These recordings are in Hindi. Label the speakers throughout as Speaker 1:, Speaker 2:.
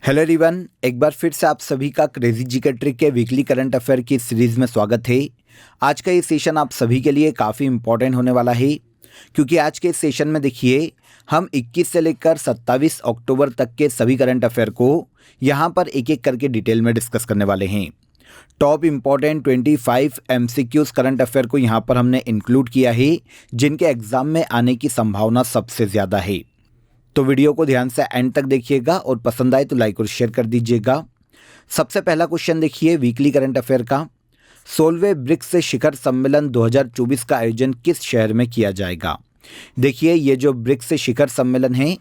Speaker 1: हेलो एवरीवन, एक बार फिर से आप सभी का क्रेजी जीके ट्रिक के वीकली करंट अफेयर की सीरीज में स्वागत है। आज का ये सेशन आप सभी के लिए काफ़ी इंपॉर्टेंट होने वाला है, क्योंकि आज के इस सेशन में देखिए हम 21 से लेकर 27 अक्टूबर तक के सभी करंट अफेयर को यहाँ पर एक एक करके डिटेल में डिस्कस करने वाले हैं। Top important 25 MCQs current affair को यहाँ पर हमने इंक्लूड किया है, जिनके एग्जाम में आने की संभावना सबसे ज़्यादा है। तो वीडियो को ध्यान से एंड तक देखिएगा और पसंद आए तो लाइक और शेयर कर दीजिएगा। सबसे पहला क्वेश्चन देखिए वीकली करंट अफेयर का। 16वें ब्रिक्स शिखर सम्मेलन 2024 का आयोजन किस शहर में किया जाएगा? देखिए ये जो ब्रिक्स शिखर सम्मेलन है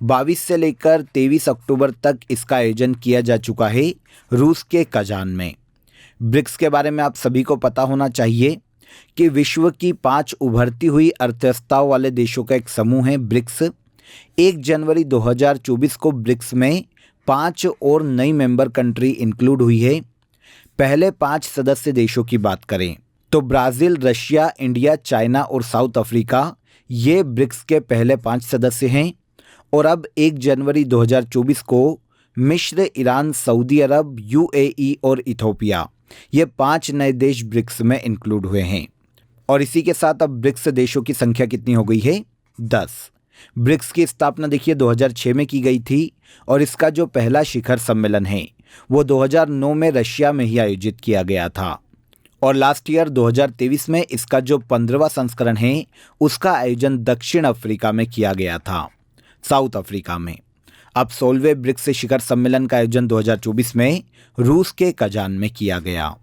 Speaker 1: 22 से लेकर 23 अक्टूबर तक इसका आयोजन किया जा चुका है रूस के कजान में। ब्रिक्स के बारे में आप सभी को पता होना चाहिए कि विश्व की 5 उभरती हुई अर्थव्यवस्थाओं वाले देशों का एक समूह है ब्रिक्स। 1 जनवरी 2024 को ब्रिक्स में 5 और नई मेंबर कंट्री इंक्लूड हुई है। पहले 5 सदस्य देशों की बात करें तो ब्राज़ील, रशिया, इंडिया, चाइना और साउथ अफ्रीका ये ब्रिक्स के पहले 5 सदस्य हैं। और अब 1 जनवरी 2024 को मिस्र, ईरान, सऊदी अरब, UAE और इथोपिया ये 5 नए देश ब्रिक्स में इंक्लूड हुए हैं। और इसी के साथ अब ब्रिक्स देशों की संख्या कितनी हो गई है? 10। ब्रिक्स की स्थापना देखिए 2006 में की गई थी और इसका जो पहला शिखर सम्मेलन है वो 2009 में रशिया में ही आयोजित किया गया था। और लास्ट ईयर 2023 में इसका जो 15वां संस्करण है उसका आयोजन दक्षिण अफ्रीका में किया गया था, साउथ अफ्रीका में। अब 16वें ब्रिक्स शिखर सम्मेलन का आयोजन 2024 में रूस के कजान में किया गया।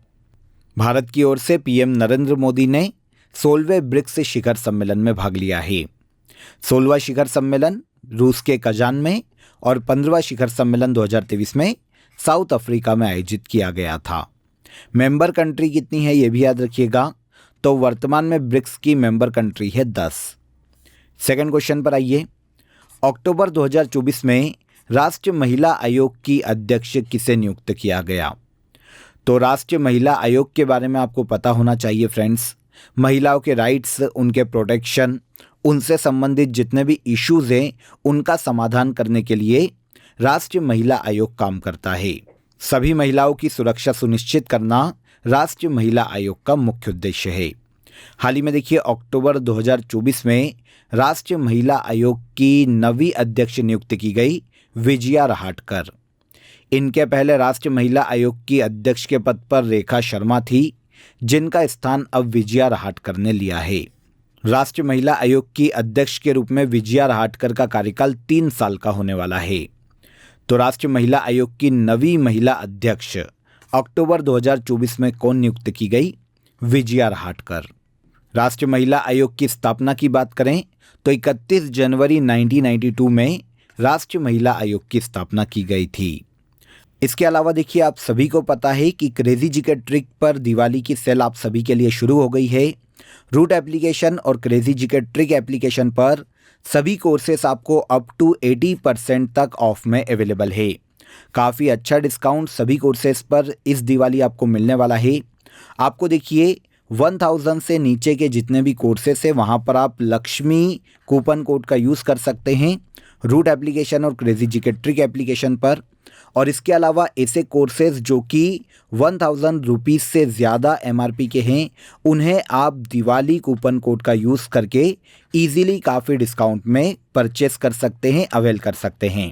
Speaker 1: भारत की ओर से PM नरेंद्र मोदी ने 16वें ब्रिक्स शिखर सम्मेलन में भाग लिया है। 16वां शिखर सम्मेलन रूस के कजान में और 15वां शिखर सम्मेलन 2023 में साउथ अफ्रीका में आयोजित किया गया था। मेंबर कंट्री कितनी है ये भी याद रखिएगा। तो वर्तमान में ब्रिक्स की मेंबर कंट्री है 10। सेकंड क्वेश्चन पर आइए। अक्टूबर 2024 में राष्ट्रीय महिला आयोग की अध्यक्ष किसे नियुक्त किया गया? तो राष्ट्रीय महिला आयोग के बारे में आपको पता होना चाहिए फ्रेंड्स। महिलाओं के राइट्स, उनके प्रोटेक्शन, उनसे संबंधित जितने भी इश्यूज़ हैं उनका समाधान करने के लिए राष्ट्रीय महिला आयोग काम करता है। सभी महिलाओं की सुरक्षा सुनिश्चित करना राष्ट्रीय महिला आयोग का मुख्य उद्देश्य है। हाल ही में देखिए अक्टूबर 2024 में राष्ट्रीय महिला आयोग की नवी अध्यक्ष नियुक्त की गई विजया रहाटकर। इनके पहले राष्ट्रीय महिला आयोग की अध्यक्ष के पद पर रेखा शर्मा थी, जिनका स्थान अब विजया रहाटकर ने लिया है। राष्ट्रीय महिला आयोग की अध्यक्ष के रूप में विजया रहाटकर का कार्यकाल 3 साल का होने वाला है। तो राष्ट्रीय महिला आयोग की नवी महिला अध्यक्ष अक्टूबर 2024 में कौन नियुक्त की गई? विजया रहाटकर। राष्ट्रीय महिला आयोग की स्थापना की बात करें तो 31 जनवरी 1992 में राष्ट्रीय महिला आयोग की स्थापना की गई थी। इसके अलावा देखिए आप सभी को पता है कि क्रेजी जीके ट्रिक पर दिवाली की सेल आप सभी के लिए शुरू हो गई है। रूट एप्लीकेशन और क्रेजी जीके ट्रिक एप्लीकेशन पर सभी कोर्सेस आपको अप टू 80% तक ऑफ में अवेलेबल है। काफ़ी अच्छा डिस्काउंट सभी कोर्सेस पर इस दिवाली आपको मिलने वाला है। आपको देखिए 1000 से नीचे के जितने भी कोर्सेस हैं वहाँ पर आप लक्ष्मी कूपन कोड का यूज़ कर सकते हैं रूट एप्लीकेशन और क्रेजी जीके ट्रिक एप्लीकेशन पर। और इसके अलावा ऐसे कोर्सेज जो कि 1000 रुपीज़ से ज़्यादा MRP के हैं उन्हें आप दिवाली कूपन कोड का यूज़ करके इजीली काफ़ी डिस्काउंट में परचेस कर सकते हैं, अवेल कर सकते हैं।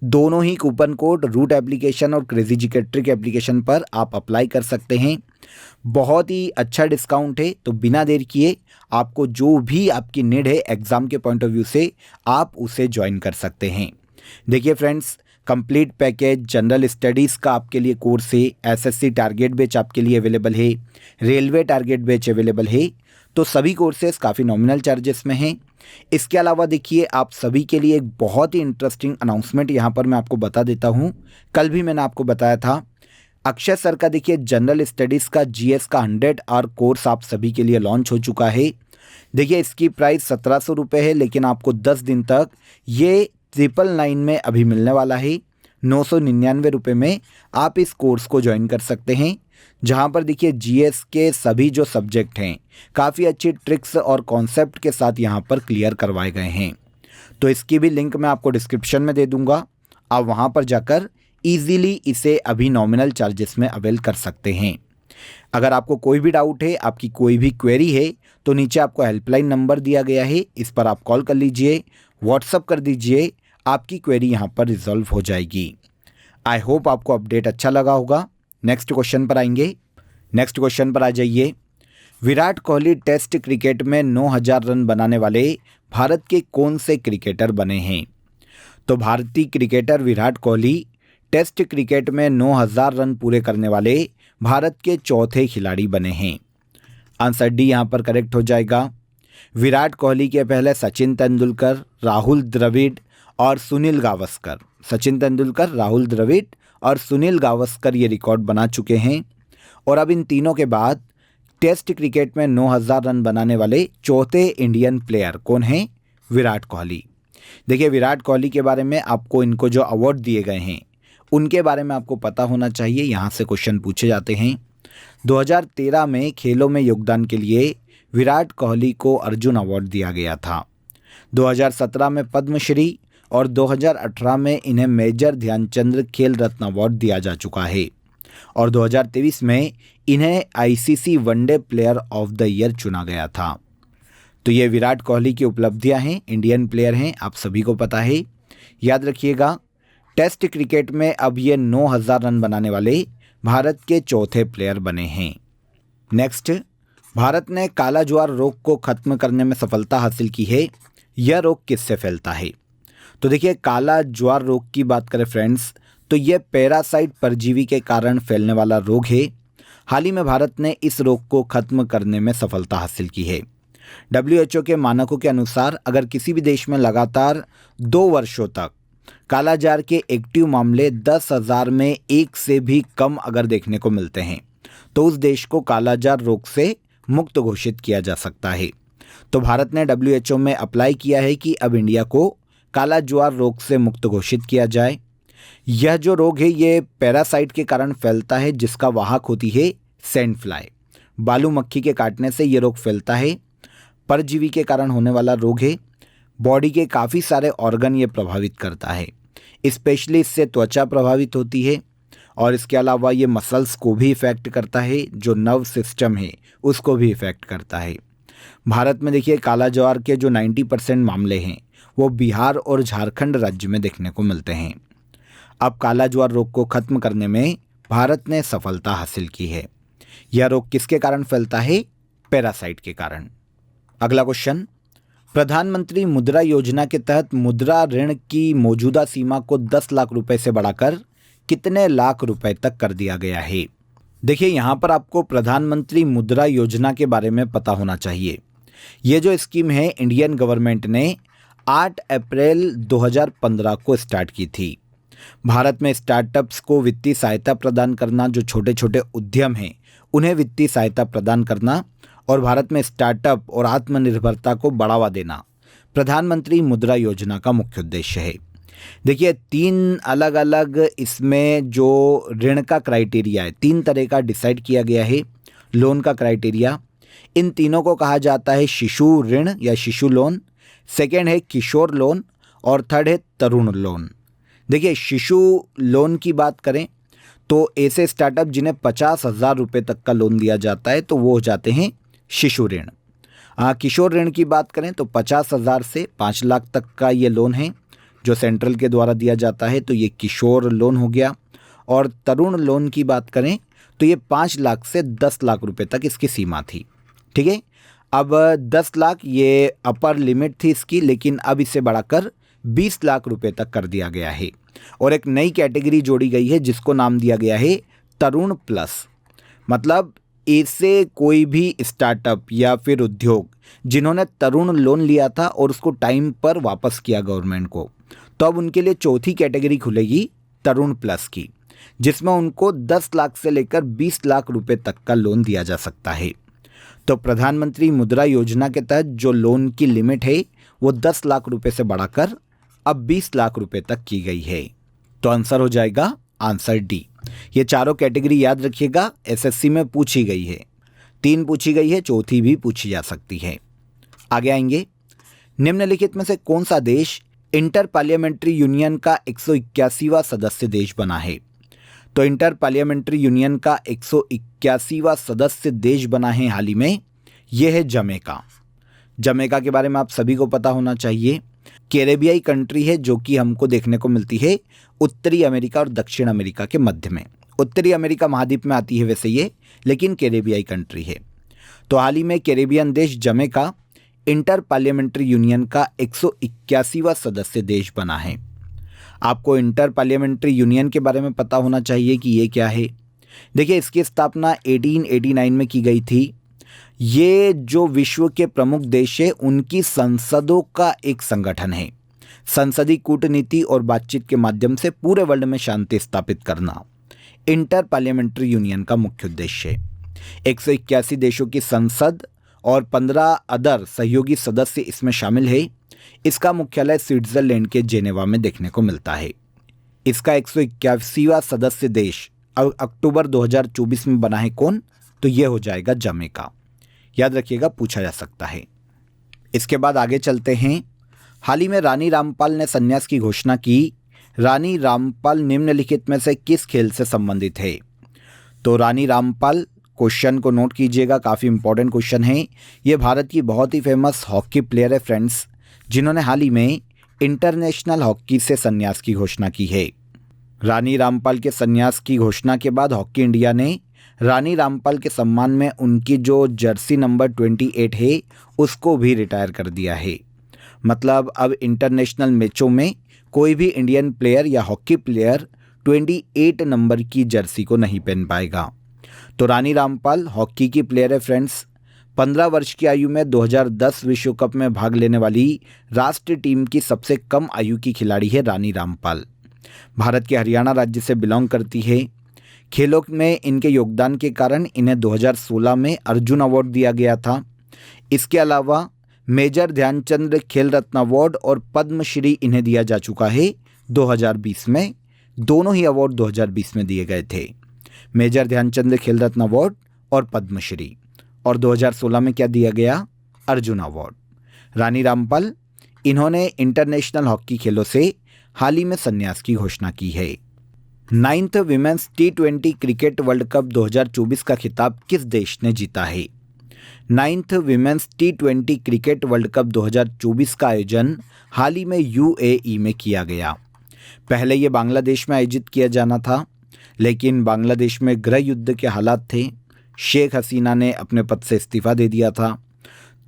Speaker 1: दोनों ही कूपन कोड रूट एप्लीकेशन और क्रेजी जीके ट्रिक एप्लीकेशन पर आप अप्लाई कर सकते हैं। बहुत ही अच्छा डिस्काउंट है, तो बिना देर किए आपको जो भी आपकी नीड है एग्ज़ाम के पॉइंट ऑफ व्यू से आप उसे ज्वाइन कर सकते हैं। देखिए friends, complete package general studies का आपके लिए कोर्स है। SSC टारगेट बैच आपके लिए अवेलेबल है, रेलवे टारगेट बैच अवेलेबल है। तो सभी कोर्सेज काफ़ी नॉमिनल चार्जेस में हैं। इसके अलावा देखिए आप सभी के लिए एक बहुत ही इंटरेस्टिंग अनाउंसमेंट यहाँ पर मैं आपको बता देता हूँ। कल भी मैंने आपको बताया था अक्षय सर का देखिए जनरल स्टडीज़ का GS का 100 आवर कोर्स आप सभी के लिए लॉन्च हो चुका है। देखिए इसकी प्राइस 1700 रुपये है, लेकिन आपको 10 दिन तक ये 999 में अभी मिलने वाला है। 999 रुपये में आप इस कोर्स को ज्वाइन कर सकते हैं, जहां पर देखिए GS के सभी जो सब्जेक्ट हैं काफ़ी अच्छी ट्रिक्स और कॉन्सेप्ट के साथ यहां पर क्लियर करवाए गए हैं। तो इसकी भी लिंक मैं आपको डिस्क्रिप्शन में दे दूंगा, आप वहां पर जाकर ईजिली इसे अभी नॉमिनल चार्जेस में अवेल कर सकते हैं। अगर आपको कोई भी डाउट है, आपकी कोई भी क्वेरी है, तो नीचे आपको हेल्पलाइन नंबर दिया गया है, इस पर आप कॉल कर लीजिए, व्हाट्सअप कर दीजिए, आपकी क्वेरी यहाँ पर रिजॉल्व हो जाएगी। आई होप आपको अपडेट अच्छा लगा होगा। नेक्स्ट क्वेश्चन पर आएंगे। नेक्स्ट क्वेश्चन पर आ जाइए। विराट कोहली टेस्ट क्रिकेट में 9000 रन बनाने वाले भारत के कौन से क्रिकेटर बने हैं? तो भारतीय cricketer Virat Kohli test cricket में 9000 रन पूरे करने वाले भारत के चौथे खिलाड़ी बने हैं। आंसर डी यहाँ पर करेक्ट हो जाएगा। विराट कोहली के पहले सचिन तेंदुलकर, राहुल द्रविड़ और सुनील गावस्कर, सचिन तेंदुलकर, राहुल द्रविड़ और सुनील गावस्कर ये रिकॉर्ड बना चुके हैं। और अब इन तीनों के बाद टेस्ट क्रिकेट में 9000 रन बनाने वाले चौथे इंडियन प्लेयर कौन हैं? विराट कोहली। देखिए, विराट कोहली के बारे में आपको इनको जो अवार्ड दिए गए हैं उनके बारे में आपको पता होना चाहिए। यहाँ से क्वेश्चन पूछे जाते हैं। 2013 में खेलों में योगदान के लिए विराट कोहली को अर्जुन अवार्ड दिया गया था। 2017 में पद्मश्री और 2018 में इन्हें मेजर ध्यानचंद खेल रत्न अवार्ड दिया जा चुका है। और 2023 में इन्हें ICC one day player of the year चुना गया था। तो ये विराट कोहली की उपलब्धियां हैं, इंडियन प्लेयर हैं, आप सभी को पता है। याद रखिएगा, टेस्ट क्रिकेट में अब ये 9000 रन बनाने वाले भारत के चौथे प्लेयर बने हैं। नेक्स्ट, भारत ने काला ज्वार रोग को खत्म करने में सफलता हासिल की है। यह रोग किससे फैलता है? तो देखिए, काला ज्वार रोग की बात करें फ्रेंड्स, तो यह पैरासाइट परजीवी के कारण फैलने वाला रोग है। हाल ही में भारत ने इस रोग को खत्म करने में सफलता हासिल की है। WHO के मानकों के अनुसार अगर किसी भी देश में लगातार 2 वर्षों तक कालाजार के एक्टिव मामले 10,000 में 1 से भी कम अगर देखने को मिलते हैं तो उस देश को कालाजार रोग से मुक्त घोषित किया जा सकता है। तो भारत ने WHO में अप्लाई किया है कि अब इंडिया को काला ज्वार रोग से मुक्त घोषित किया जाए। यह जो रोग है ये पैरासाइट के कारण फैलता है जिसका वाहक होती है सैंड फ्लाई। बालू मक्खी के काटने से ये रोग फैलता है। परजीवी के कारण होने वाला रोग है। बॉडी के काफ़ी सारे ऑर्गन ये प्रभावित करता है, स्पेशली इससे त्वचा प्रभावित होती है और इसके अलावा ये मसल्स को भी इफ़ेक्ट करता है, जो नर्व सिस्टम है उसको भी इफ़ेक्ट करता है। भारत में देखिए, काला ज्वार के जो 90% मामले हैं वो बिहार और झारखंड राज्य में देखने को मिलते हैं। अब काला ज्वार रोग को खत्म करने में भारत ने सफलता हासिल की है। यह रोग किसके कारण फैलता है? पैरासाइट के कारण। अगला क्वेश्चन, प्रधानमंत्री मुद्रा योजना के तहत मुद्रा ऋण की मौजूदा सीमा को 10 लाख रुपए से बढ़ाकर कितने लाख रुपए तक कर दिया गया है? देखिए, यहाँ पर आपको प्रधानमंत्री मुद्रा योजना के बारे में पता होना चाहिए। ये जो स्कीम है इंडियन गवर्नमेंट ने 8 अप्रैल 2015 को स्टार्ट की थी। भारत में स्टार्टअप्स को वित्तीय सहायता प्रदान करना, जो छोटे छोटे उद्यम हैं उन्हें वित्तीय सहायता प्रदान करना और भारत में स्टार्टअप और आत्मनिर्भरता को बढ़ावा देना प्रधानमंत्री मुद्रा योजना का मुख्य उद्देश्य है। देखिए, 3 अलग अलग इसमें जो ऋण का क्राइटेरिया है, 3 तरह का डिसाइड किया गया है लोन का क्राइटेरिया। इन तीनों को कहा जाता है शिशु ऋण या शिशु लोन, सेकेंड है किशोर लोन और थर्ड है तरुण लोन। देखिए, शिशु लोन की बात करें तो ऐसे स्टार्टअप जिन्हें 50,000 रुपये तक का लोन दिया जाता है तो वो हो जाते हैं शिशु ऋण। किशोर ऋण की बात करें तो 50,000 से 5 लाख तक का ये लोन है जो सेंट्रल के द्वारा दिया जाता है, तो ये किशोर लोन हो गया। और तरुण लोन की बात करें तो ये 5 लाख से 10 लाख रुपए तक इसकी सीमा थी। ठीक है, अब 10 लाख ये अपर लिमिट थी इसकी, लेकिन अब इसे बढ़ाकर 20 लाख रुपए तक कर दिया गया है और एक नई कैटेगरी जोड़ी गई है जिसको नाम दिया गया है तरुण प्लस। मतलब ऐसे कोई भी स्टार्टअप या फिर उद्योग जिन्होंने तरुण लोन लिया था और उसको टाइम पर वापस किया गवर्नमेंट को, तो अब उनके लिए चौथी कैटेगरी खुलेगी तरुण प्लस की, जिसमें उनको 10 लाख से लेकर 20 लाख रुपए तक का लोन दिया जा सकता है। तो प्रधानमंत्री मुद्रा योजना के तहत जो लोन की लिमिट है वो 10 लाख रुपए से बढ़ाकर अब 20 लाख रुपए तक की गई है। तो आंसर हो जाएगा आंसर डी। ये चारों कैटेगरी याद रखिएगा, एसएससी में पूछी गई है, 3 पूछी गई है, चौथी भी पूछी जा सकती है। आगे आएंगे, निम्नलिखित में से कौन सा देश इंटर पार्लियामेंट्री यूनियन का 181वां सदस्य देश बना है। तो इंटर पार्लियामेंट्री यूनियन का 181वां सदस्य देश बना है हाल ही में, यह है जमैका। जमैका के बारे में आप सभी को पता होना चाहिए। कैरेबियाई कंट्री है जो कि हमको देखने को मिलती है उत्तरी अमेरिका और दक्षिण अमेरिका के मध्य में। उत्तरी अमेरिका महाद्वीप में आती है वैसे ये, लेकिन कैरेबियाई कंट्री है। तो हाल ही में कैरेबियन देश जमैका इंटर पार्लियामेंट्री यूनियन का 181वां सदस्य देश बना है। आपको इंटर पार्लियामेंट्री यूनियन के बारे में पता होना चाहिए कि ये क्या है। देखिए, इसकी स्थापना 1889 में की गई थी। ये जो विश्व के प्रमुख देश है उनकी संसदों का एक संगठन है। संसदीय कूटनीति और बातचीत के माध्यम से पूरे वर्ल्ड में शांति स्थापित करना इंटर पार्लियामेंट्री यूनियन का मुख्य उद्देश्य है। 181 देशों की संसद और 15 अदर सहयोगी सदस्य इसमें शामिल है। इसका मुख्यालय स्विट्जरलैंड के जेनेवा में देखने को मिलता है। इसका 181वां सदस्य देश अक्टूबर 2024 में बना है कौन? तो ये हो जाएगा जमैका। याद रखिएगा, पूछा जा सकता है। इसके बाद आगे चलते हैं। हाल ही में रानी रामपाल ने संन्यास की घोषणा की। रानी रामपाल निम्नलिखित में से किस खेल से संबंधित है? तो रानी रामपाल, क्वेश्चन को नोट कीजिएगा, काफ़ी इंपॉर्टेंट क्वेश्चन है। ये भारत की बहुत ही फेमस हॉकी प्लेयर है फ्रेंड्स, जिन्होंने हाल ही में इंटरनेशनल हॉकी से संन्यास की घोषणा की है। रानी रामपाल के संन्यास की घोषणा के बाद हॉकी इंडिया ने रानी रामपाल के सम्मान में उनकी जो जर्सी नंबर 28 है उसको भी रिटायर कर दिया है। मतलब अब इंटरनेशनल मैचों में कोई भी इंडियन प्लेयर या हॉकी प्लेयर 28 नंबर की जर्सी को नहीं पहन पाएगा। तो रानी रामपाल हॉकी की प्लेयर है फ्रेंड्स। 15 वर्ष की आयु में 2010 विश्व कप में भाग लेने वाली राष्ट्रीय टीम की सबसे कम आयु की खिलाड़ी है रानी रामपाल। भारत के हरियाणा राज्य से बिलोंग करती है। खेलों में इनके योगदान के कारण इन्हें 2016 में अर्जुन अवार्ड दिया गया था। इसके अलावा मेजर ध्यानचंद खेल रत्न अवार्ड और पद्मश्री इन्हें दिया जा चुका है 2020 में। दोनों ही अवार्ड 2020 में दिए गए थे, मेजर ध्यानचंद खेल रत्न अवार्ड और पद्मश्री। और 2016 में क्या दिया गया? अर्जुन अवार्ड। रानी रामपाल, इन्होंने इंटरनेशनल हॉकी खेलों से हाल ही में संन्यास की घोषणा की है। 9th women's T20 cricket world cup 2024 का खिताब किस देश ने जीता है? 9th women's T20 cricket world cup 2024 का आयोजन हाल ही में UAE में किया गया। पहले ये बांग्लादेश में आयोजित किया जाना था, लेकिन बांग्लादेश में गृह युद्ध के हालात थे। शेख हसीना ने अपने पद से इस्तीफा दे दिया था।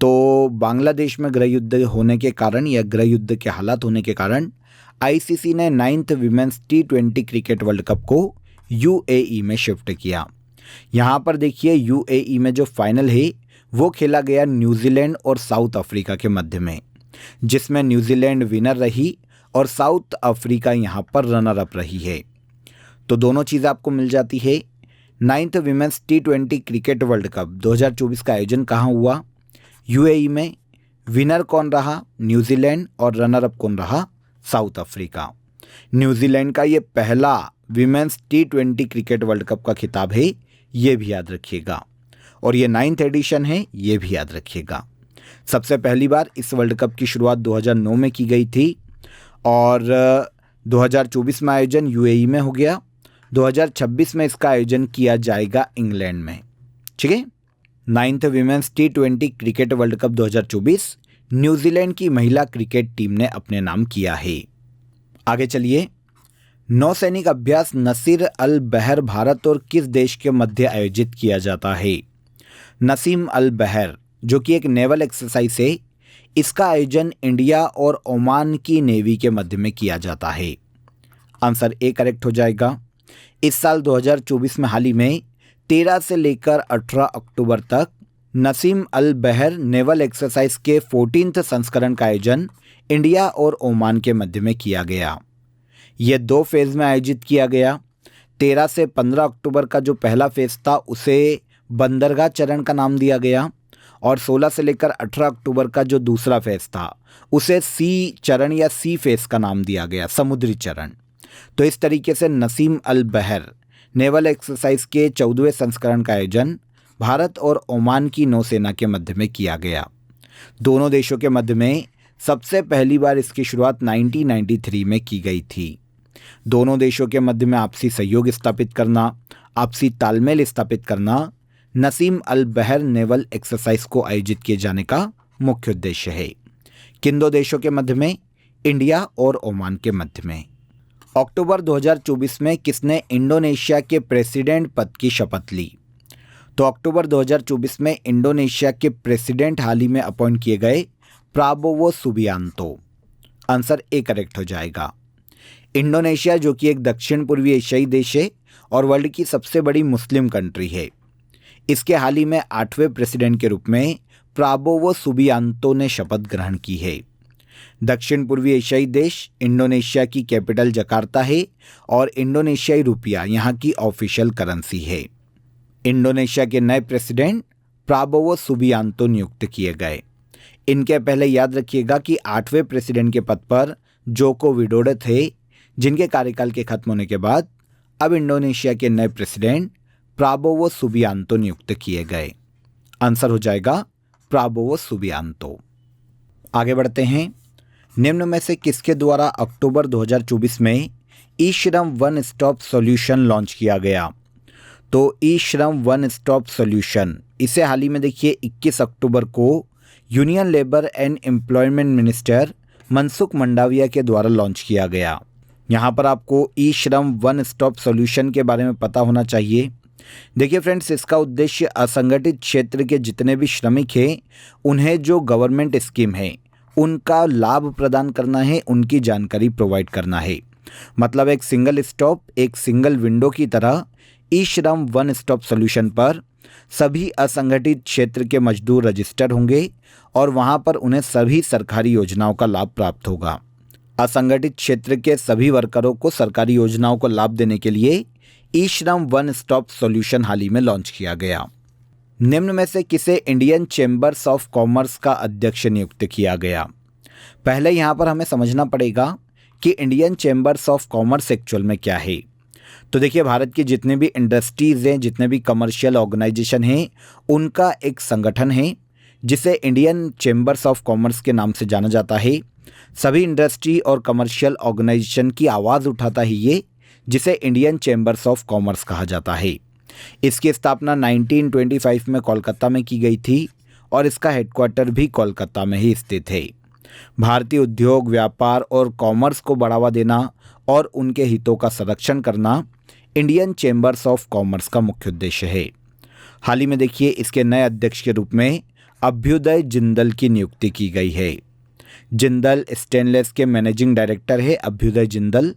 Speaker 1: तो बांग्लादेश में गृह युद्ध होने के कारण या गृह युद्ध के हालात होने के कारण ICC ने 9th women's T20 cricket world cup को UAE में शिफ्ट किया। यहाँ पर देखिए, UAE में जो फाइनल है वो खेला गया न्यूजीलैंड और साउथ अफ्रीका के मध्य में, जिसमें न्यूजीलैंड विनर रही और साउथ अफ्रीका यहाँ पर रनर अप रही है। तो दोनों चीज़ें आपको मिल जाती है। 9th women's T20 cricket world cup 2024 का आयोजन कहाँ हुआ? UAE में। विनर कौन रहा? न्यूजीलैंड। और रनर अप कौन रहा? South Africa. न्यूजीलैंड का ये पहला women's T20 cricket world cup का खिताब है, ये भी याद रखिएगा। और ये 9th एडिशन है, ये भी याद रखिएगा। सबसे पहली बार इस वर्ल्ड कप की शुरुआत 2009 में की गई थी और 2024 में आयोजन UAE में हो गया। 2026 में इसका आयोजन किया जाएगा इंग्लैंड में। ठीक है। 9th women's T20 cricket world cup 2024 New Zealand की महिला क्रिकेट टीम ने अपने नाम किया है। आगे चलिए। नौसैनिक अभ्यास नसीर अल बहर भारत और किस देश के मध्य आयोजित किया जाता है? नसीम अल बहर, जो कि एक नेवल एक्सरसाइज है, इसका आयोजन इंडिया और ओमान की नेवी के मध्य में किया जाता है। आंसर ए करेक्ट हो जाएगा। इस साल 2024 में हाल ही में 13 से लेकर 18 अक्टूबर तक नसीम अल बहर नेवल एक्सरसाइज के 14th संस्करण का आयोजन इंडिया और ओमान के मध्य में किया गया। यह 2 फेज में आयोजित किया गया। 13 से 15 अक्टूबर का जो पहला फेज था उसे बंदरगाह चरण का नाम दिया गया और 16 से लेकर 18 अक्टूबर का जो दूसरा फेज था उसे सी चरण या सी फेज का नाम दिया गया, समुद्री चरण। तो इस तरीके से नसीम अल बहर नेवल एक्सरसाइज के 14वें संस्करण का आयोजन भारत और ओमान की नौसेना के मध्य में किया गया। दोनों देशों के मध्य में सबसे पहली बार इसकी शुरुआत 1993 में की गई थी। दोनों देशों के मध्य में आपसी सहयोग स्थापित करना, आपसी तालमेल स्थापित करना नसीम अल बहर नेवल एक्सरसाइज को आयोजित किए जाने का मुख्य उद्देश्य है। किन दो देशों के मध्य में? इंडिया और ओमान के मध्य में। अक्टूबर 2024 में किसने इंडोनेशिया के प्रेसिडेंट पद की शपथ ली? तो अक्टूबर 2024 में इंडोनेशिया के प्रेसिडेंट हाल ही में अपॉइंट किए गए Prabowo Subianto. Answer A correct हो जाएगा। इंडोनेशिया जो कि एक दक्षिण पूर्वी एशियाई देश है और वर्ल्ड की सबसे बड़ी मुस्लिम कंट्री है, इसके हाल ही में 8वें प्रेसिडेंट के रूप में प्राबोवो सुबियांतो ने शपथ ग्रहण की है। दक्षिण पूर्वी एशियाई देश इंडोनेशिया की कैपिटल जकार्ता है और इंडोनेशियाई रुपया यहाँ की ऑफिशियल करेंसी है। इंडोनेशिया के नए प्रेसिडेंट प्राबोवो सुबियांतो नियुक्त किए गए। इनके पहले याद रखिएगा कि 8वें प्रेसिडेंट के पद पर जोको विडोडो थे, जिनके कार्यकाल के खत्म होने के बाद अब इंडोनेशिया के नए प्रेसिडेंट प्राबोवो सुबियांतो नियुक्त किए गए। आंसर हो जाएगा प्राबोवो सुबियांतो। आगे बढ़ते हैं। निम्न में से किसके द्वारा अक्टूबर 2024 में ई श्रम वन स्टॉप सॉल्यूशन लॉन्च किया गया? तो ई श्रम वन स्टॉप सॉल्यूशन इसे हाल ही में देखिए 21 अक्टूबर को union labour and employment minister Mansukh Mandaviya के द्वारा लॉन्च किया गया। यहाँ पर आपको ई श्रम वन स्टॉप सॉल्यूशन के बारे में पता होना चाहिए। देखिए फ्रेंड्स, इसका उद्देश्य असंगठित क्षेत्र के जितने भी श्रमिक हैं उन्हें जो गवर्नमेंट स्कीम है उनका लाभ प्रदान करना है, उनकी जानकारी प्रोवाइड करना है। मतलब एक सिंगल स्टॉप, एक सिंगल विंडो की तरह ई श्रम वन स्टॉप सॉल्यूशन पर सभी असंगठित क्षेत्र के मजदूर रजिस्टर होंगे और वहां पर उन्हें सभी सरकारी योजनाओं का लाभ प्राप्त होगा। असंगठित क्षेत्र के सभी वर्करों को सरकारी योजनाओं को लाभ देने के लिए ई श्रम वन स्टॉप सॉल्यूशन हाल ही में लॉन्च किया गया। निम्न में से किसे इंडियन चैम्बर्स ऑफ कॉमर्स का अध्यक्ष नियुक्त किया गया? पहले यहाँ पर हमें समझना पड़ेगा कि Indian chambers of commerce actual में क्या है। तो देखिए, भारत की जितने भी इंडस्ट्रीज़ हैं, जितने भी कमर्शियल ऑर्गेनाइजेशन हैं, उनका एक संगठन है जिसे इंडियन चैम्बर्स ऑफ कॉमर्स के नाम से जाना जाता है। सभी इंडस्ट्री और कमर्शियल ऑर्गेनाइजेशन की आवाज़ उठाता है ये, जिसे इंडियन चैम्बर्स ऑफ कॉमर्स कहा जाता है। इसकी स्थापना 1925 में कोलकाता में की गई थी और इसका हेडक्वार्टर भी कोलकाता में ही स्थित है। भारतीय उद्योग, व्यापार और कॉमर्स को बढ़ावा देना और उनके हितों का संरक्षण करना इंडियन चैम्बर्स ऑफ कॉमर्स का मुख्य उद्देश्य है। हाल ही में देखिए, इसके नए अध्यक्ष के रूप में अभ्युदय जिंदल की नियुक्ति की गई है। जिंदल स्टेनलेस के मैनेजिंग डायरेक्टर है अभ्युदय जिंदल,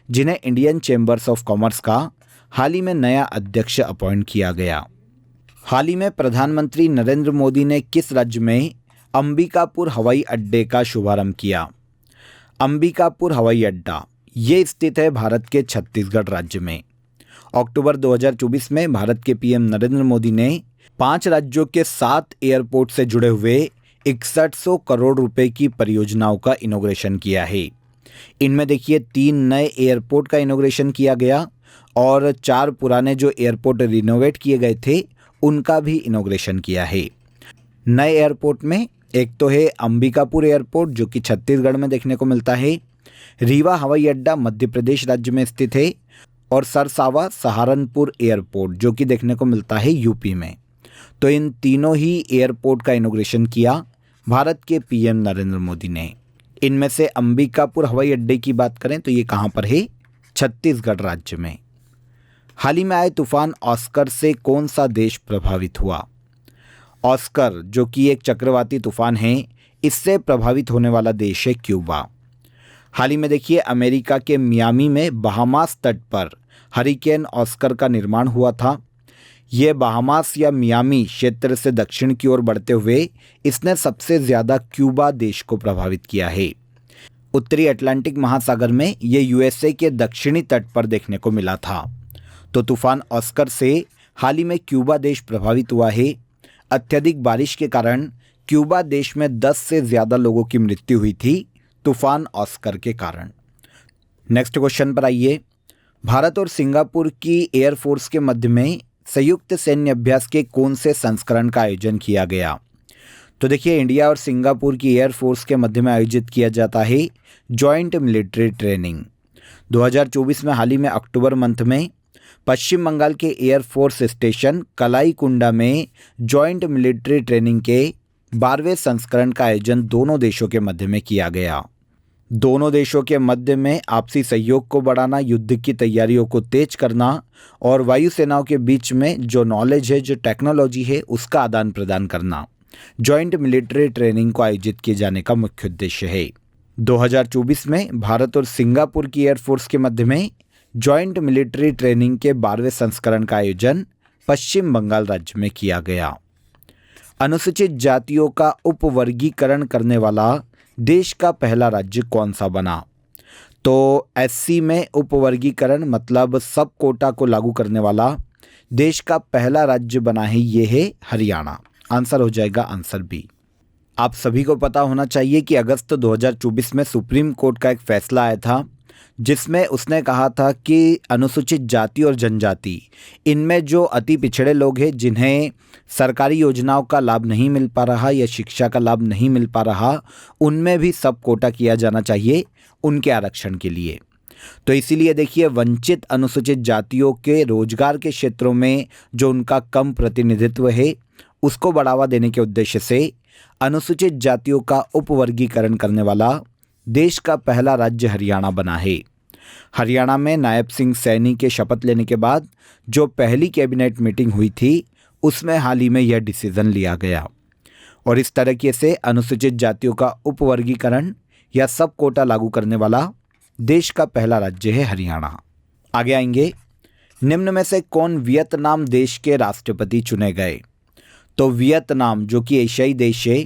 Speaker 1: जिन्हें इंडियन चैम्बर्स ऑफ कॉमर्स का हाल ही में नया अध्यक्ष अपॉइंट किया गया। हाल ही में प्रधानमंत्री नरेंद्र मोदी ने किस राज्य में अंबिकापुर हवाई अड्डे का शुभारंभ किया? अंबिकापुर हवाई अड्डा ये स्थित है भारत के छत्तीसगढ़ राज्य में। अक्टूबर 2024 में भारत के पीएम नरेंद्र मोदी ने 5 राज्यों के 7 एयरपोर्ट से जुड़े हुए 6100 करोड़ रुपए की परियोजनाओं का इनॉग्रेशन किया है। इनमें देखिए 3 नए एयरपोर्ट का इनॉग्रेशन किया गया और 4 पुराने जो एयरपोर्ट रिनोवेट किए गए थे उनका भी इनॉग्रेशन किया है। नए एयरपोर्ट में एक तो है अंबिकापुर एयरपोर्ट जो कि छत्तीसगढ़ में देखने को मिलता है, रीवा हवाई अड्डा मध्य प्रदेश राज्य में स्थित है और सरसावा सहारनपुर एयरपोर्ट जो कि देखने को मिलता है यूपी में। तो इन तीनों ही एयरपोर्ट का इनॉग्रेशन किया भारत के पीएम नरेंद्र मोदी ने। इनमें से अंबिकापुर हवाई अड्डे की बात करें तो ये कहाँ पर है? छत्तीसगढ़ राज्य में। हाल ही में आए तूफान ऑस्कर से कौन सा देश प्रभावित हुआ? ऑस्कर जो कि एक चक्रवाती तूफान है, इससे प्रभावित होने वाला देश है क्यूबा। हाल ही में देखिए अमेरिका के मियामी में बहामास तट पर हरिकेन ऑस्कर का निर्माण हुआ था। ये बहामास या मियामी क्षेत्र से दक्षिण की ओर बढ़ते हुए इसने सबसे ज़्यादा क्यूबा देश को प्रभावित किया है। उत्तरी अटलांटिक महासागर में ये यूएसए के दक्षिणी तट पर देखने को मिला था। तो तूफान ऑस्कर से हाल ही में क्यूबा देश प्रभावित हुआ है। अत्यधिक बारिश के कारण क्यूबा देश में 10 से ज़्यादा लोगों की मृत्यु हुई थी तूफान ऑस्कर के कारण। नेक्स्ट क्वेश्चन पर आइए। भारत और सिंगापुर की एयरफोर्स के मध्य में संयुक्त सैन्य अभ्यास के कौन से संस्करण का आयोजन किया गया? तो देखिए इंडिया और सिंगापुर की एयरफोर्स के मध्य में आयोजित किया जाता है जॉइंट मिलिट्री ट्रेनिंग। 2024 में हाल ही में अक्टूबर मंथ में पश्चिम बंगाल के एयरफोर्स स्टेशन कलाईकुंडा में जॉइंट मिलिट्री ट्रेनिंग के 12वें संस्करण का आयोजन दोनों देशों के मध्य में किया गया। दोनों देशों के मध्य में आपसी सहयोग को बढ़ाना, युद्ध की तैयारियों को तेज करना और वायुसेनाओं के बीच में जो नॉलेज है, जो टेक्नोलॉजी है, उसका आदान प्रदान करना जॉइंट मिलिट्री ट्रेनिंग को आयोजित किए जाने का मुख्य उद्देश्य है। 2024 में भारत और सिंगापुर की एयरफोर्स के मध्य में जॉइंट मिलिट्री ट्रेनिंग के 12वें संस्करण का आयोजन पश्चिम बंगाल राज्य में किया गया। अनुसूचित जातियों का उपवर्गीकरण करने वाला देश का पहला राज्य कौन सा बना? तो एससी में उपवर्गीकरण मतलब सब कोटा को लागू करने वाला देश का पहला राज्य बना है, ये है हरियाणा। आंसर हो जाएगा आंसर बी। आप सभी को पता होना चाहिए कि अगस्त 2024 में सुप्रीम कोर्ट का एक फैसला आया था जिसमें उसने कहा था कि अनुसूचित जाति और जनजाति, इनमें जो अति पिछड़े लोग हैं जिन्हें सरकारी योजनाओं का लाभ नहीं मिल पा रहा या शिक्षा का लाभ नहीं मिल पा रहा, उनमें भी सब कोटा किया जाना चाहिए उनके आरक्षण के लिए। तो इसीलिए देखिए वंचित अनुसूचित जातियों के रोजगार के क्षेत्रों में जो उनका कम प्रतिनिधित्व है उसको बढ़ावा देने के उद्देश्य से अनुसूचित जातियों का उपवर्गीकरण करने वाला देश का पहला राज्य हरियाणा बना है। हरियाणा में नायब सिंह सैनी के शपथ लेने के बाद जो पहली कैबिनेट मीटिंग हुई थी उसमें हाल ही में यह डिसीजन लिया गया और इस तरीके से अनुसूचित जातियों का उपवर्गीकरण या सब कोटा लागू करने वाला देश का पहला राज्य है हरियाणा। आगे आएंगे, निम्न में से कौन वियतनाम देश के राष्ट्रपति चुने गए? तो वियतनाम जो कि एशियाई देश है,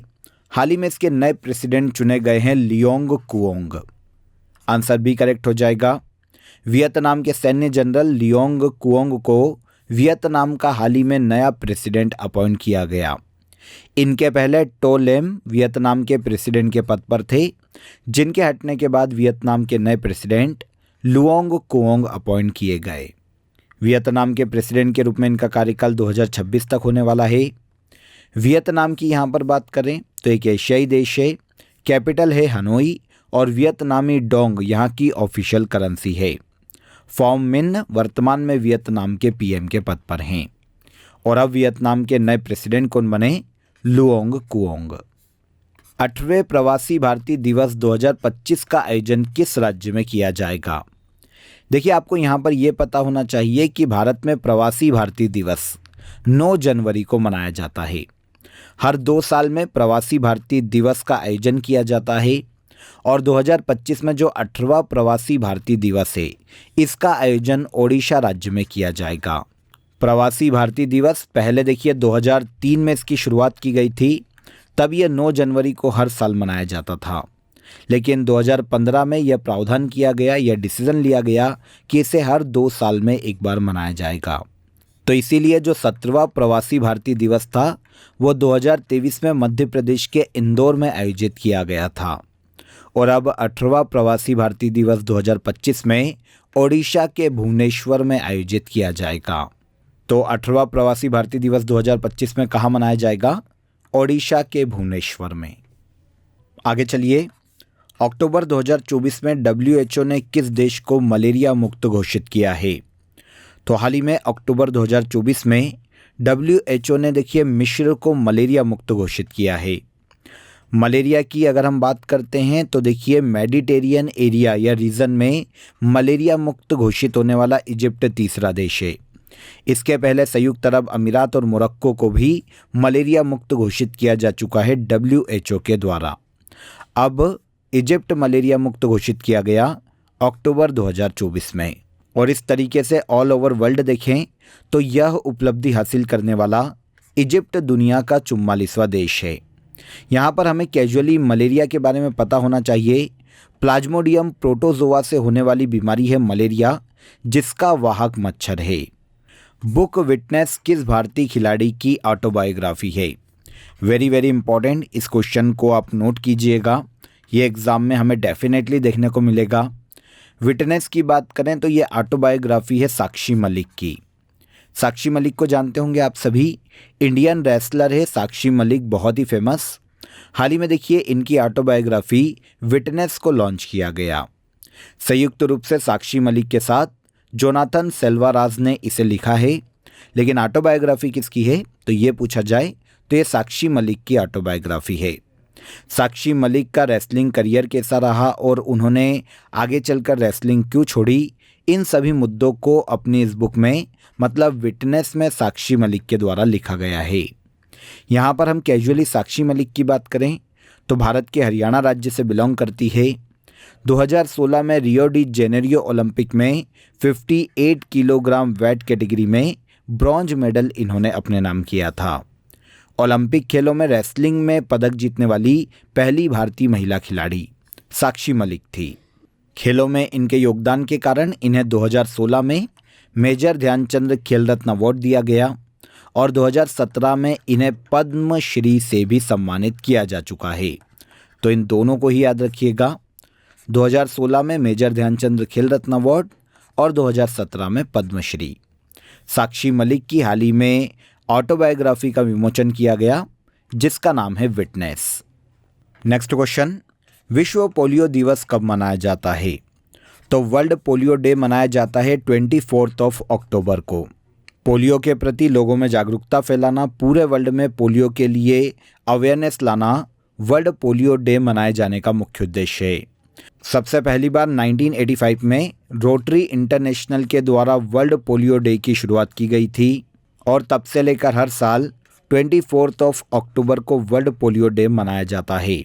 Speaker 1: हाल ही में इसके नए प्रेसिडेंट चुने गए हैं Luong Cuong. Answer B correct हो जाएगा। वियतनाम के सैन्य जनरल लियोंग कुओंग को वियतनाम का हाल ही में नया प्रेसिडेंट अपॉइंट किया गया। इनके पहले टो लेम वियतनाम के प्रेसिडेंट के पद पर थे, जिनके हटने के बाद वियतनाम के नए प्रेसिडेंट लुओंग कुओंग अपॉइंट किए गए। वियतनाम के प्रेसिडेंट के रूप में इनका कार्यकाल 2026 तक होने वाला है। वियतनाम की यहाँ पर बात करें तो एक एशियाई देश है, कैपिटल है हनोई और वियतनामी डोंग यहाँ की ऑफिशियल करेंसी है। फॉम मिन वर्तमान में वियतनाम के पीएम के पद पर हैं और अब वियतनाम के नए प्रेसिडेंट कौन बने? Luong Cuong. 8वें प्रवासी भारतीय दिवस 2025 का आयोजन किस राज्य में किया जाएगा? देखिए आपको यहाँ पर यह पता होना चाहिए कि भारत में प्रवासी भारतीय दिवस 9 जनवरी को मनाया जाता है। हर 2 साल में प्रवासी भारतीय दिवस का आयोजन किया जाता है और 2025 में जो 18वां प्रवासी भारतीय दिवस है इसका आयोजन ओडिशा राज्य में किया जाएगा। प्रवासी भारतीय दिवस पहले देखिए 2003 में इसकी शुरुआत की गई थी, तब यह 9 जनवरी को हर साल मनाया जाता था, लेकिन 2015 में यह प्रावधान किया गया, यह डिसीजन लिया गया कि इसे हर 2 साल में एक बार मनाया जाएगा। तो इसीलिए जो 17वां प्रवासी भारतीय दिवस था वो 2023 में मध्य प्रदेश के इंदौर में आयोजित किया गया था और अब 18वां प्रवासी भारतीय दिवस 2025 में ओडिशा के भुवनेश्वर में आयोजित किया जाएगा। तो 18वां प्रवासी भारतीय दिवस 2025 में कहाँ मनाया जाएगा? ओडिशा के भुवनेश्वर में। आगे चलिए, अक्टूबर 2024 में WHO ने किस देश को मलेरिया मुक्त घोषित किया है? तो हाल ही में अक्टूबर 2024 में WHO ने देखिए मिस्र को मलेरिया मुक्त घोषित किया है। मलेरिया की अगर हम बात करते हैं तो देखिए मेडिटेरियन एरिया या रीजन में मलेरिया मुक्त घोषित होने वाला इजिप्ट तीसरा देश है। इसके पहले संयुक्त अरब अमीरात और मोरक्को को भी मलेरिया मुक्त घोषित किया जा चुका है WHO के द्वारा। अब इजिप्ट मलेरिया मुक्त घोषित किया गया अक्टूबर 2024 में और इस तरीके से ऑल ओवर वर्ल्ड देखें तो यह उपलब्धि हासिल करने वाला इजिप्ट दुनिया का 44वां देश है। यहाँ पर हमें कैजुअली मलेरिया के बारे में पता होना चाहिए। प्लाज्मोडियम प्रोटोजोआ से होने वाली बीमारी है मलेरिया, जिसका वाहक मच्छर है। बुक विटनेस किस भारतीय खिलाड़ी की ऑटोबायोग्राफी है? वेरी वेरी इंपॉर्टेंट, इस क्वेश्चन को आप नोट कीजिएगा, ये एग्ज़ाम में हमें डेफिनेटली देखने को मिलेगा। विटनेस की बात करें तो ये ऑटोबायोग्राफी है साक्षी मलिक की। साक्षी मलिक को जानते होंगे आप सभी, इंडियन रेसलर है साक्षी मलिक, बहुत ही फेमस। हाल ही में देखिए इनकी ऑटोबायोग्राफी विटनेस को लॉन्च किया गया। संयुक्त रूप से साक्षी मलिक के साथ जोनाथन सेल्वाराज ने इसे लिखा है। लेकिन ऑटोबायोग्राफी किसकी है तो ये पूछा जाए तो ये साक्षी मलिक की ऑटोबायोग्राफी है। साक्षी मलिक का रेसलिंग करियर कैसा रहा और उन्होंने आगे चलकर रेसलिंग क्यों छोड़ी, इन सभी मुद्दों को अपनी इस बुक में मतलब विटनेस में साक्षी मलिक के द्वारा लिखा गया है। यहाँ पर हम कैजुअली साक्षी मलिक की बात करें तो भारत के हरियाणा राज्य से बिलोंग करती है। 2016 में रियो डी जेनेरियो ओलंपिक में 58 किलोग्राम वेट कैटेगरी में ब्रॉन्ज मेडल इन्होंने अपने नाम किया था। ओलंपिक खेलों में रेसलिंग में पदक जीतने वाली पहली भारतीय महिला खिलाड़ी साक्षी मलिक थी। खेलों में इनके योगदान के कारण इन्हें 2016 में मेजर ध्यानचंद खेल रत्न अवार्ड दिया गया और 2017 में इन्हें पद्मश्री से भी सम्मानित किया जा चुका है। तो इन दोनों को ही याद रखिएगा, 2016 में मेजर ध्यानचंद खेल रत्न अवार्ड और 2017 में पद्मश्री। साक्षी मलिक की हाल ही में ऑटोबायोग्राफी का विमोचन किया गया जिसका नाम है विटनेस। नेक्स्ट क्वेश्चन, विश्व पोलियो दिवस कब मनाया जाता है? तो वर्ल्ड पोलियो डे मनाया जाता है 24 अक्टूबर को। पोलियो के प्रति लोगों में जागरूकता फैलाना, पूरे वर्ल्ड में पोलियो के लिए अवेयरनेस लाना वर्ल्ड पोलियो डे मनाए जाने का मुख्य उद्देश्य है। सबसे पहली बार 1985 में रोटरी इंटरनेशनल के द्वारा वर्ल्ड पोलियो डे की शुरुआत की गई थी और तब से लेकर हर साल 24 अक्टूबर को वर्ल्ड पोलियो डे मनाया जाता है।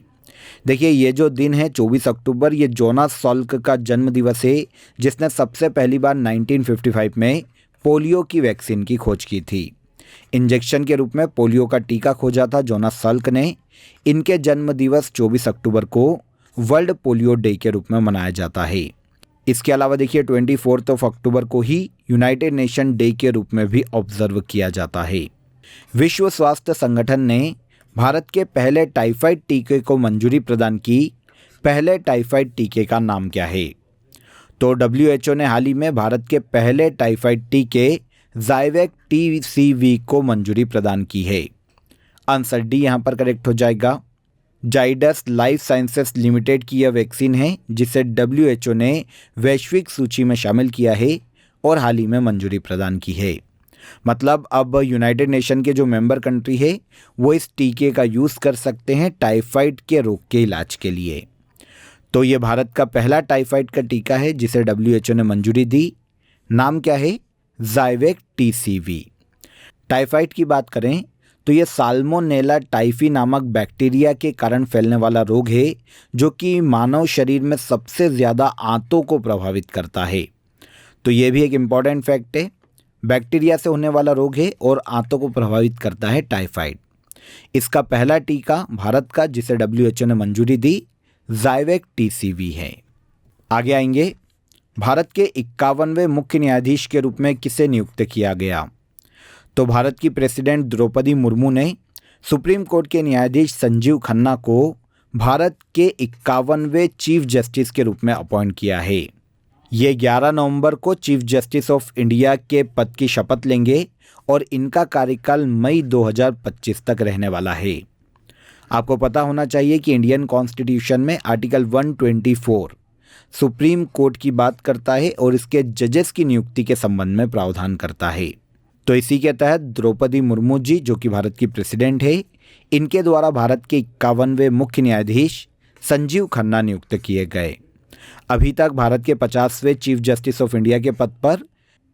Speaker 1: देखिए ये जो दिन है 24 अक्टूबर, ये जोनास सॉल्क का जन्म दिवस है जिसने सबसे पहली बार 1955 में पोलियो की वैक्सीन की खोज की थी। इंजेक्शन के रूप में पोलियो का टीका खोजा था जोनास सॉल्क ने। इनके जन्म दिवस 24 अक्टूबर को वर्ल्ड पोलियो डे के रूप में मनाया जाता है। इसके अलावा देखिए 24 अक्टूबर को ही यूनाइटेड नेशन डे के रूप में भी ऑब्जर्व किया जाता है। विश्व स्वास्थ्य संगठन ने भारत के पहले टाइफाइड टीके को मंजूरी प्रदान की। पहले टाइफाइड टीके का नाम क्या है? तो WHO ने हाल ही में भारत के पहले टाइफाइड टीके ज़ाइवेक TCV को मंजूरी प्रदान की है। आंसर डी यहाँ पर करेक्ट हो जाएगा। जाइडस लाइफ साइंसेस लिमिटेड की यह वैक्सीन है जिसे WHO ने वैश्विक सूची में शामिल किया है और हाल ही में मंजूरी प्रदान की है। मतलब अब यूनाइटेड नेशन के जो मेंबर कंट्री है वो इस टीके का यूज़ कर सकते हैं टाइफाइड के रोग के इलाज के लिए। तो ये भारत का पहला टाइफाइड का टीका है जिसे WHO ने मंजूरी दी। नाम क्या है? ज़ाइवेक TCV। टाइफाइड की बात करें तो ये साल्मोनेला टाइफी नामक बैक्टीरिया के कारण फैलने वाला रोग है जो कि मानव शरीर में सबसे ज़्यादा आंतों को प्रभावित करता है। तो ये भी एक इम्पॉर्टेंट फैक्ट है, बैक्टीरिया से होने वाला रोग है और आंतों को प्रभावित करता है टाइफाइड। इसका पहला टीका भारत का जिसे WHO ने मंजूरी दी ज़ाइवेक TCV है। आगे आएंगे, भारत के 51वें मुख्य न्यायाधीश के रूप में किसे नियुक्त किया गया? तो भारत की प्रेसिडेंट द्रौपदी मुर्मू ने सुप्रीम कोर्ट के न्यायाधीश संजीव खन्ना को भारत के 51वें चीफ जस्टिस के रूप में अपॉइंट किया है। ये 11 नवंबर को चीफ जस्टिस ऑफ इंडिया के पद की शपथ लेंगे और इनका कार्यकाल मई 2025 तक रहने वाला है। आपको पता होना चाहिए कि इंडियन कॉन्स्टिट्यूशन में आर्टिकल 124 सुप्रीम कोर्ट की बात करता है और इसके जजेस की नियुक्ति के संबंध में प्रावधान करता है। तो इसी के तहत द्रौपदी मुर्मू जी जो कि भारत की प्रेसिडेंट है, इनके द्वारा भारत के 51वें मुख्य न्यायाधीश संजीव खन्ना नियुक्त किए गए। अभी तक भारत के 50वें चीफ जस्टिस ऑफ इंडिया के पद पर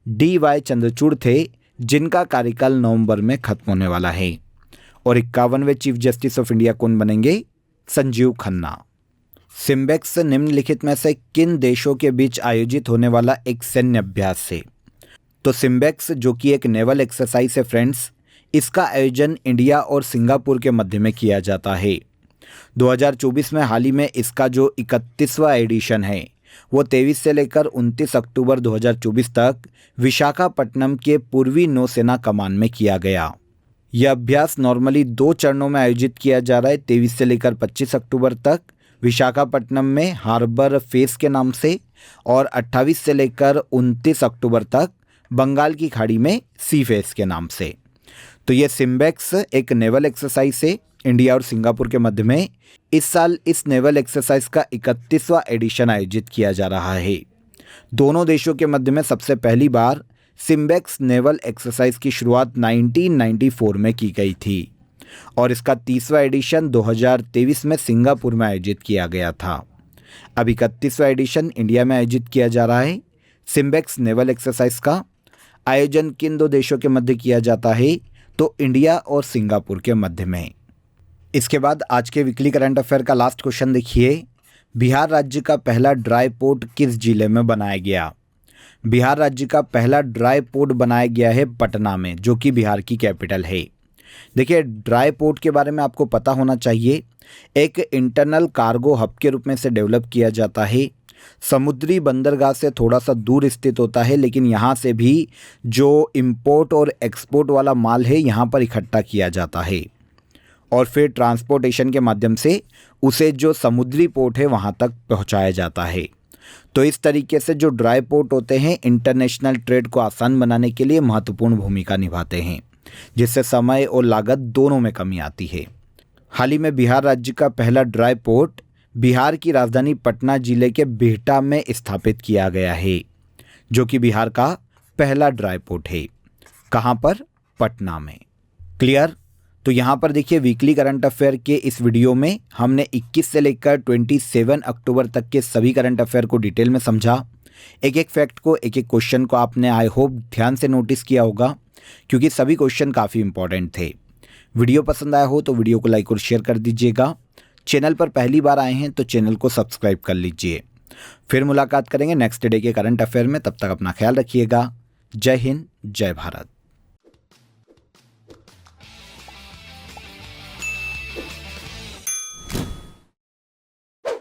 Speaker 1: DY चंद्रचूड़ थे जिनका कार्यकाल नवंबर में खत्म होने वाला है और 51वें चीफ जस्टिस ऑफ इंडिया कौन बनेंगे? संजीव खन्ना। सिम्बेक्स निम्नलिखित में से किन देशों के बीच आयोजित होने वाला एक सैन्य अभ्यास है? तो सिम्बेक्स जो कि एक नेवल एक्सरसाइज है फ्रेंड्स, इसका आयोजन इंडिया और सिंगापुर के मध्य में किया जाता है। 2024 में हाल ही में इसका जो 31वां एडिशन है वो 23 से लेकर 29 अक्टूबर 2024 तक विशाखापट्टनम के पूर्वी नौसेना कमान में किया गया। यह अभ्यास नॉर्मली 2 चरणों में आयोजित किया जा रहा है, 23 से लेकर 25 अक्टूबर तक विशाखापट्टनम में हार्बर फेस के नाम से और 28 से लेकर 29 अक्टूबर तक बंगाल की खाड़ी में सी फेस के नाम से। तो ये सिम्बेक्स एक नेवल एक्सरसाइज है, इंडिया और सिंगापुर के मध्य में इस साल इस नेवल एक्सरसाइज का 31वां एडिशन आयोजित किया जा रहा है। दोनों देशों के मध्य में सबसे पहली बार सिम्बेक्स नेवल एक्सरसाइज की शुरुआत 1994 में की गई थी और इसका 30वां एडिशन 2023 में सिंगापुर में आयोजित किया गया था। अब 31वां एडिशन इंडिया में आयोजित किया जा रहा है। सिम्बेक्स नेवल एक्सरसाइज का आयोजन किन दो देशों के मध्य किया जाता है? तो इंडिया और सिंगापुर के मध्य में। इसके बाद आज के वीकली करंट अफेयर का लास्ट क्वेश्चन देखिए। बिहार राज्य का पहला ड्राई पोर्ट किस जिले में बनाया गया? बिहार राज्य का पहला ड्राई पोर्ट बनाया गया है पटना में, जो कि बिहार की कैपिटल है। देखिए, ड्राई पोर्ट के बारे में आपको पता होना चाहिए। एक इंटरनल कार्गो हब के रूप में से डेवलप किया जाता है। समुद्री बंदरगाह से थोड़ा सा दूर स्थित होता है, लेकिन यहाँ से भी जो इंपोर्ट और एक्सपोर्ट वाला माल है यहाँ पर इकट्ठा किया जाता है और फिर ट्रांसपोर्टेशन के माध्यम से उसे जो समुद्री पोर्ट है वहाँ तक पहुँचाया जाता है। तो इस तरीके से जो ड्राई पोर्ट होते हैं इंटरनेशनल ट्रेड को आसान बनाने के लिए महत्वपूर्ण भूमिका निभाते हैं, जिससे समय और लागत दोनों में कमी आती है। हाल ही में बिहार राज्य का पहला ड्राई पोर्ट बिहार की राजधानी पटना जिले के बिहटा में स्थापित किया गया है, जो कि बिहार का पहला ड्राई पोर्ट है। कहाँ पर? पटना में। क्लियर? तो यहाँ पर देखिए, वीकली करंट अफेयर के इस वीडियो में हमने 21 से लेकर 27 अक्टूबर तक के सभी करंट अफेयर को डिटेल में समझा। एक एक फैक्ट को, एक एक क्वेश्चन को आपने आई होप ध्यान से नोटिस किया होगा, क्योंकि सभी क्वेश्चन काफ़ी इंपॉर्टेंट थे। वीडियो पसंद आया हो तो वीडियो को लाइक और शेयर कर दीजिएगा। चैनल पर पहली बार आए हैं तो चैनल को सब्सक्राइब कर लीजिए। फिर मुलाकात करेंगे नेक्स्ट डे के करंट अफेयर में। तब तक अपना ख्याल रखिएगा। जय हिंद, जय भारत।